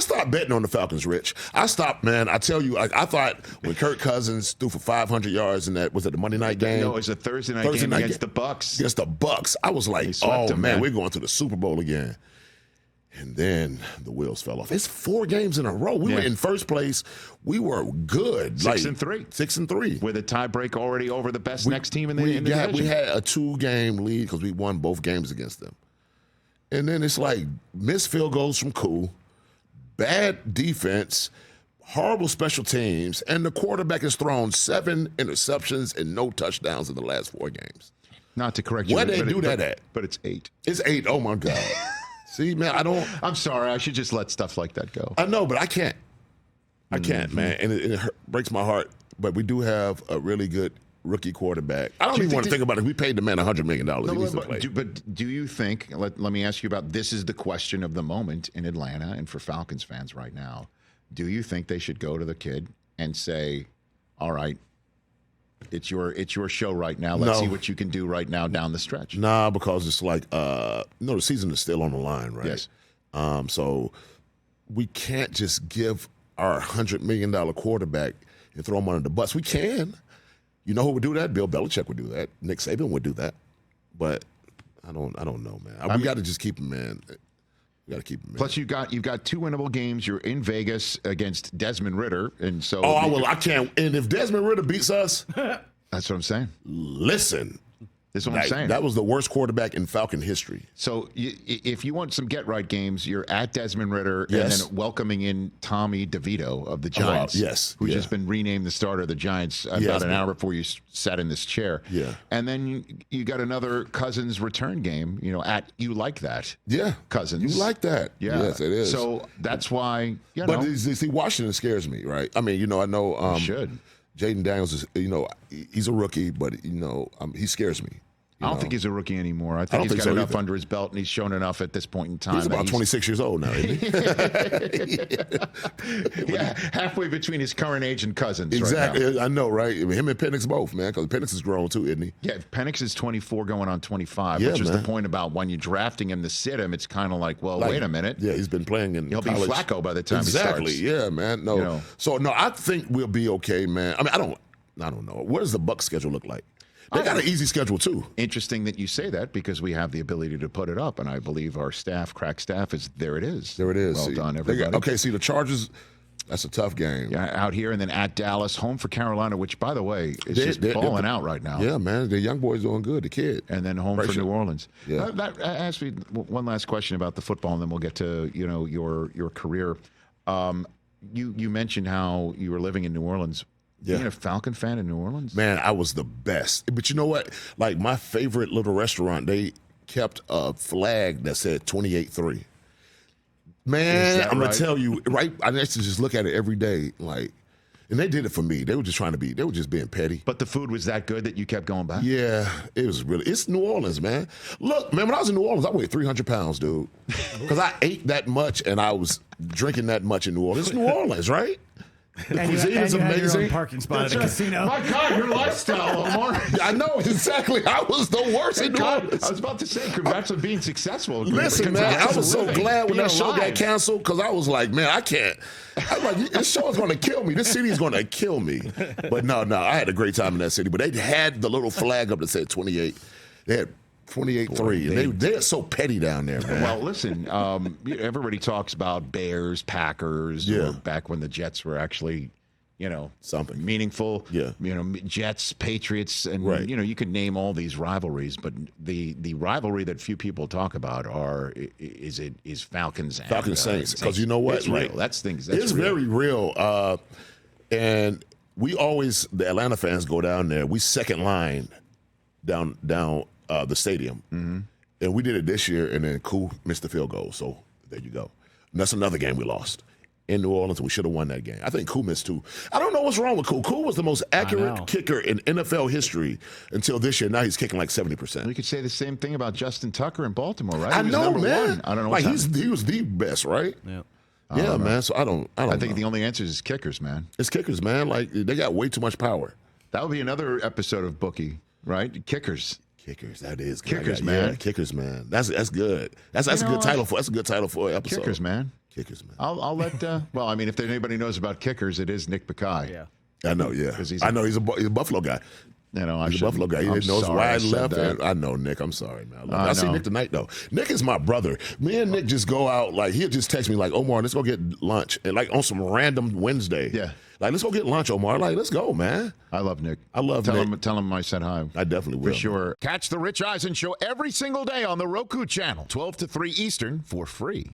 stopped betting on the Falcons, Rich. I stopped, man. I tell you, I thought when Kirk Cousins threw for 500 yards in that, was it the Monday night game? No, it was a Thursday night game against the Bucs. Against the Bucs. I was like, oh, man, we're going to the Super Bowl again. And then the wheels fell off. It's 4 games in a row. We were in first place. We were good. 6-3. 6-3. With a tiebreak already over the best next team in the division. We had a 2-game lead because we won both games against them. And then it's like missed field goals from Cool, bad defense, horrible special teams, and the quarterback has thrown 7 interceptions and no touchdowns in the last 4 games. Not to correct you. Where they do that at? But it's 8. It's 8. Oh, my God. See, man, I'm sorry. I should just let stuff like that go. I know, but I can't. I can't, man. And it breaks my heart. But we do have a really good rookie quarterback. I don't even want to think about it. We paid the man $100 million. But do you think, let me ask you about, this is the question of the moment in Atlanta and for Falcons fans right now. Do you think they should go to the kid and say, all right, it's your show right now. Let's see what you can do right now down the stretch. Nah, because it's like, the season is still on the line, right? Yes. So we can't just give our $100 million quarterback and throw him under the bus. We can. You know who would do that? Bill Belichick would do that. Nick Saban would do that. But I don't know, man. We got to just keep him, man. You got to keep him. Plus, you've got 2 winnable games. You're in Vegas against Desmond Ritter, and so. I can't. And if Desmond Ritter beats us, that's what I'm saying. Listen, this is what I'm saying. That was the worst quarterback in Falcon history. So if you want some get-right games, you're at Desmond Ritter and then welcoming in Tommy DeVito of the Giants. Who's just been renamed the starter of the Giants about an hour before you sat in this chair. Yeah. And then you got another Cousins return game, at You Like That. Yeah. Cousins. You like that. Yeah. Yes, it is. So that's why, But see, Washington scares me, right? I mean, I know. Should. Jaden Daniels is, he's a rookie, but, he scares me. I don't think he's a rookie anymore. I think he's got enough under his belt, and he's shown enough at this point in time. He's about 26 years old now, isn't he? Halfway between his current age and Cousins. Exactly. Right now. I know, right? I mean, him and Penix both, man, because Penix is grown too, isn't he? Yeah, Penix is 24 going on 25, which is the point about when you're drafting him to sit him, it's kind of like, wait a minute. Yeah, he's been playing in He'll college. Be Flacco by the time he starts. Exactly, yeah, man. No. So, I think we'll be okay, man. I mean, I don't know. What does the Bucs schedule look like? They got an easy schedule, too. Interesting that you say that because we have the ability to put it up, and I believe our crack staff, there it is. There it is. Well done, everybody. The Chargers, that's a tough game. Yeah, out here, and then at Dallas, home for Carolina, which, by the way, is just balling out right now. Yeah, man. The young boy's doing good, the kid. And then home for New Orleans. Yeah. That asks me one last question about the football, and then we'll get to, your career. You mentioned how you were living in New Orleans. Yeah. Being a Falcon fan in New Orleans? Man, I was the best. But you know what? Like, my favorite little restaurant, they kept a flag that said 28-3. Man, I'm going to tell you, right? I used to just look at it every day, like, and they did it for me. They were just being petty. But the food was that good that you kept going back? Yeah, it's New Orleans, man. Look, man, when I was in New Orleans, I weighed 300 pounds, dude. Because I ate that much and I was drinking that much in New Orleans. It's New Orleans, right? The cuisine is amazing. Your own parking spot at a casino. My God, your lifestyle, Omar. I know, exactly. I was the worst in New Orleans. I was about to say, congrats on being successful. Listen, man, I was so glad when that show got canceled because I was like, man, I can't. I'm like, this show is going to kill me. This city is going to kill me. But no, I had a great time in that city. But they had the little flag up that said 28. They had 28-3, and they're so petty down there, man. Well, listen, everybody talks about Bears, Packers, or back when the Jets were actually, something meaningful. Yeah, Jets, Patriots, and you could name all these rivalries, but the rivalry that few people talk about is Falcons and Saints. Because you know what, it's real. That's real. Very real. And we always, the Atlanta fans, go down there. We second line down. The stadium. Mm-hmm. And we did it this year, and then Cool missed the field goal. So there you go. And that's another game we lost in New Orleans. We should have won that game. I think Cool missed too. I don't know what's wrong with Cool. Cool was the most accurate kicker in NFL history until this year. Now he's kicking like 70%. We could say the same thing about Justin Tucker in Baltimore, right? I know, man. One. I don't know. Like he was the best, right? Yeah. Yeah, man. So I don't I think know. the only answer is kickers, man. It's kickers, man. Like they got way too much power. That would be another episode of Bookie, right? Kickers. Kickers, that is good. Kickers, man. Yeah, kickers, man. That's good. That's a good title for an episode. Kickers, man. Kickers, man. I'll let. Well, I mean, if anybody knows about kickers, it is Nick Bakay. Yeah. I know, yeah. He's he's a Buffalo guy. You know, He's a Buffalo guy. He I'm knows sorry wide I said left. that. I know, Nick. I'm sorry, man. I I see know. Nick tonight, though. Nick is my brother. Me and Nick just go out, like, he'll just text me, like, Omar, let's go get lunch. And, like, on some random Wednesday. Yeah. Like, let's go get lunch, Omar. Like, let's go, man. I love Nick. I love tell Nick. Tell him I said hi. I definitely will. For sure. Catch the Rich Eisen Show every single day on the Roku Channel, 12 to 3 Eastern, for free.